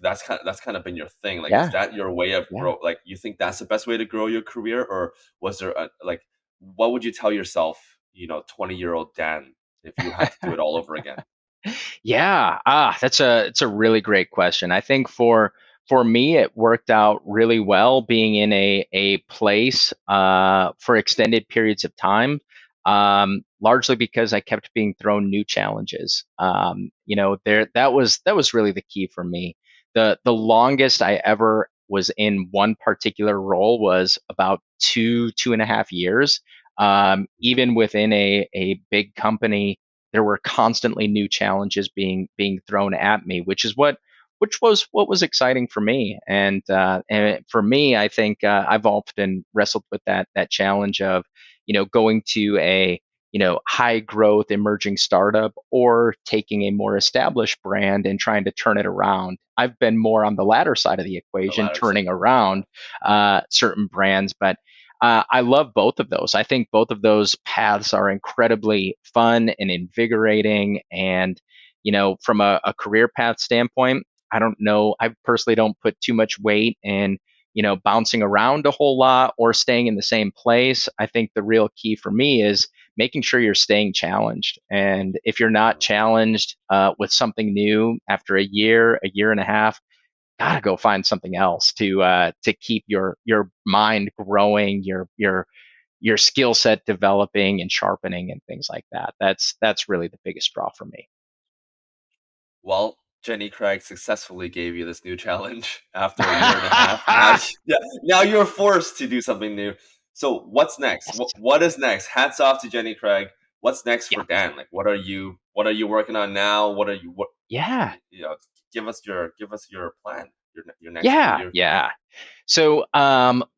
A: that's kind of been your thing? Like, is
B: yeah.
A: that your way of
B: Yeah.
A: grow? Like, you think that's the best way to grow your career, or was there like, what would you tell yourself, 20-year-old Dan, if you had to do it all over again?
B: Yeah, it's a really great question. I think for me, it worked out really well being in a place for extended periods of time, largely because I kept being thrown new challenges. There that was really the key for me. The longest I ever was in one particular role was about 2.5 years. Even within a big company, there were constantly new challenges being thrown at me, which was what was exciting for me. And for me, I think I've often wrestled with that challenge of going to a high growth emerging startup or taking a more established brand and trying to turn it around. I've been more on the latter side of the
A: The
B: equation,
A: latter side.
B: turning
A: Yeah.
B: around certain brands, but I love both of those. I think both of those paths are incredibly fun and invigorating. And, from a career path standpoint, I don't know. I personally don't put too much weight in, bouncing around a whole lot or staying in the same place. I think the real key for me is making sure you're staying challenged. And if you're not
A: Mm.
B: challenged with something new after a year and a half, gotta go find something else to keep your mind growing, your skill set developing and sharpening and things like that. That's really the biggest draw for me.
A: Well, Jenny Craig successfully gave you this new challenge after a year and a half. Now, yeah, now you're forced to do something new. So, what's next?
B: Yes.
A: What is next? Hats off to Jenny Craig. What's next
B: Yeah.
A: for Dan? Like, what are you working on now? What
B: Yeah.
A: you know? Give us your plan. Your next few
B: Yeah.
A: years.
B: Yeah. So,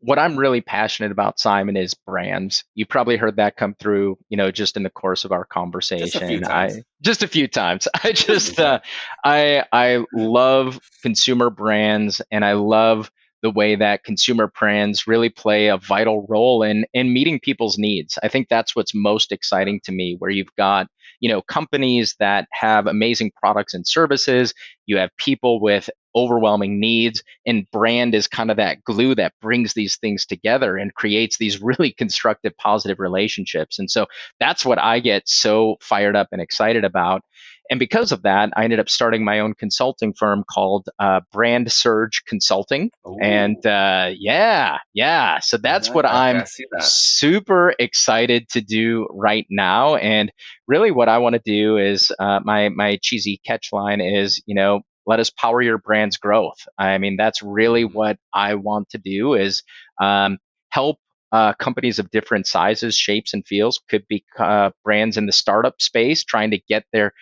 B: what I'm really passionate about, Simon, is brands. You probably heard that come through, just in the course of our
A: Just a few
B: conversation.
A: times.
B: I just a few times.
A: Just a few
B: I love consumer brands, and I love the way that consumer brands really play a vital role in meeting people's needs. I think that's what's most
A: times.
B: exciting to me, where you've got companies that have amazing products and services. You have people with overwhelming needs, and brand is kind of that glue that brings these things together and creates these really constructive positive relationships. And so that's what I get so fired up and excited about. And because of that, I ended up starting my own consulting firm called Brand Surge Consulting. And
A: Oh,
B: yeah, so that's what
A: I
B: I'm
A: see that.
B: super excited to do right now. And really, what I want to do is my cheesy catch line is, let us power your brand's growth. I mean, that's really
A: Mm,
B: what I want to do is um, help companies of different sizes, shapes, and feels. Could be brands in the startup space trying to get their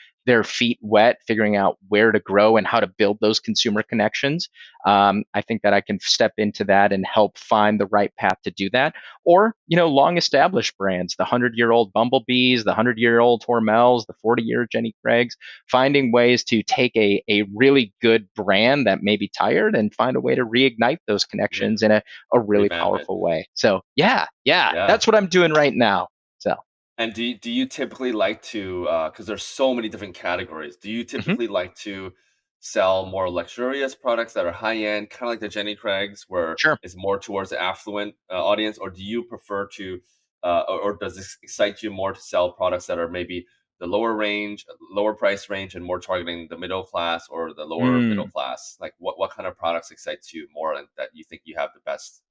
B: feet wet, figuring out where to grow and how to build those consumer connections. I think that I can step into that and help find the right path to do that. Or, long established brands, the 100-year-old Bumblebees, the 100-year-old Hormels, the 40-year Jenny Craigs, finding ways to take a really good brand that may be tired and find a way to reignite those
A: re-
B: connections in a really
A: revamp it.
B: powerful way. So yeah,
A: Yeah.
B: that's what I'm doing right now. So
A: And do you typically like to, because there's so many different categories, do you
B: mhm,
A: typically like to sell more luxurious products that are high end, kind of like the Jenny Craig's, where
B: sure.
A: it's more towards the affluent audience, or do you prefer to or does this excite you more to sell products that are maybe the lower price range, and more targeting the middle class or the lower middle
B: Mm.
A: class? Like what kind of products excites you more, and that you think you have the best,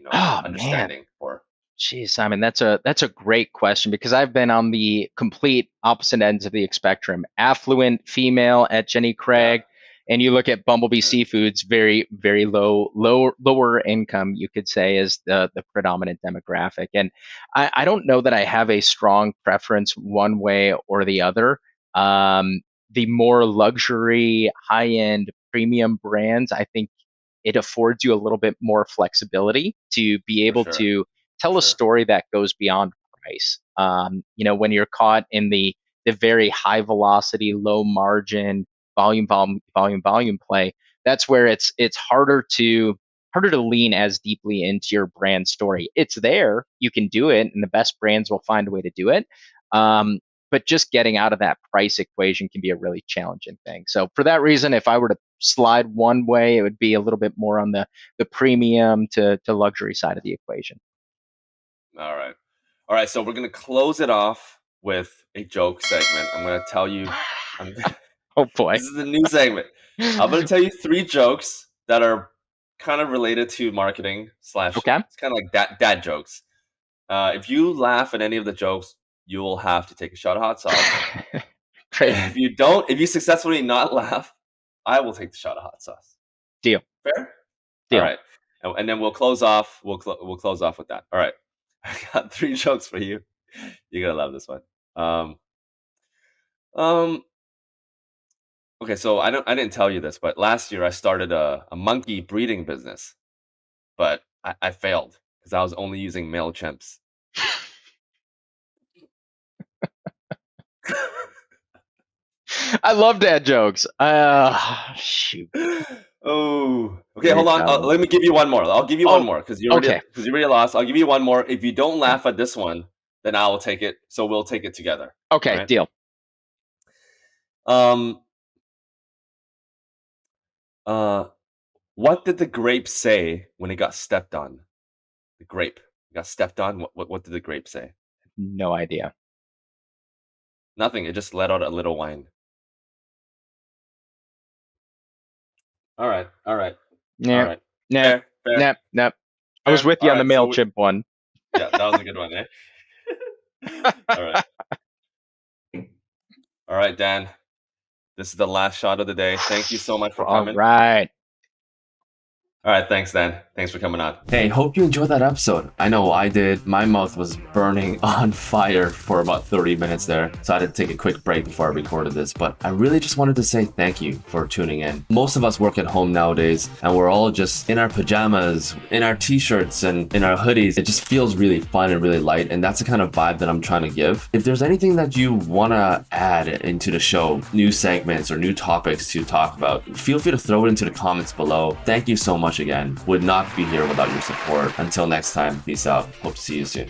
B: Oh man.
A: understanding for?
B: Geez, Simon, that's a great question because I've been on the complete opposite ends of the spectrum. Affluent female at Jenny
A: Yeah.
B: Craig, and you look at Bumblebee
A: Yeah.
B: Seafoods, very very lower income, you could say, is the predominant demographic. And I don't know that I have a strong preference one way or the other. The more luxury, high end, premium brands, I think it affords you a little bit more flexibility to be
A: For
B: able
A: sure.
B: to
A: For
B: tell a
A: sure.
B: story that goes beyond price. When you're caught in the very high velocity, low margin, volume play, that's where it's harder to lean as deeply into your brand story. It's there, you can do it, and the best brands will find a way to do it. Um, but just getting out of that price equation can be a really challenging thing. So for that reason, if I were to slide one way, it would be a little bit more on the premium to luxury side of the equation.
A: All right. All right. So we're gonna close it off with a joke segment. I'm gonna tell you. I'm,
B: Oh boy.
A: this is the new segment. I'm gonna tell you three jokes that are kind of related to marketing slash.
B: Okay.
A: It's kind of like dad jokes. If you laugh at any of the jokes, you will have to take a shot of hot sauce.
B: Great.
A: If you successfully not laugh, I will take the shot of hot sauce.
B: Deal.
A: Fair? All
B: Deal.
A: right. And then we'll close off. We'll close off with that. All right. I got three jokes for you. You're gonna love this one. Um, um. Okay, so I didn't tell you this, but last year I started a monkey breeding business, but I failed because I was only using male chimps.
B: I love dad jokes. Shoot.
A: Oh, okay.
B: Very
A: Hold on.
B: childish.
A: Let me give you one more. I'll give you one
B: Oh,
A: more
B: okay.
A: because you already lost. I'll give you one more. If you don't laugh at this one, then I will take it. So we'll take it together. All
B: Okay,
A: right.
B: deal.
A: Um. Uh. What did the grape say when it got stepped on? The grape got stepped on. What did the grape say?
B: No idea.
A: Nothing. It just let out a little whine. All right. All right. All
B: Nap,
A: right.
B: nap,
A: Fair. Fair.
B: nap, nap. I was
A: Fair.
B: with
A: All
B: you on the
A: right.
B: MailChimp one.
A: Yeah, that was a good one, eh? All right. All right, Dan. This is the last shot of the day. Thank you so much for
B: All
A: coming.
B: right.
A: All right, thanks, Dan. Thanks for coming on. Hey, hope you enjoyed that episode. I know I did. My mouth was burning on fire for about 30 minutes there, so I had to take a quick break before I recorded this, but I really just wanted to say thank you for tuning in. Most of us work at home nowadays, and we're all just in our pajamas, in our t-shirts, and in our hoodies. It just feels really fun and really light, and that's the kind of vibe that I'm trying to give. If there's anything that you want to add into the show, new segments or new topics to talk about, feel free to throw it into the comments below. Thank you so much again. Would not be here without your support. Until next time, peace out. Hope to see you soon.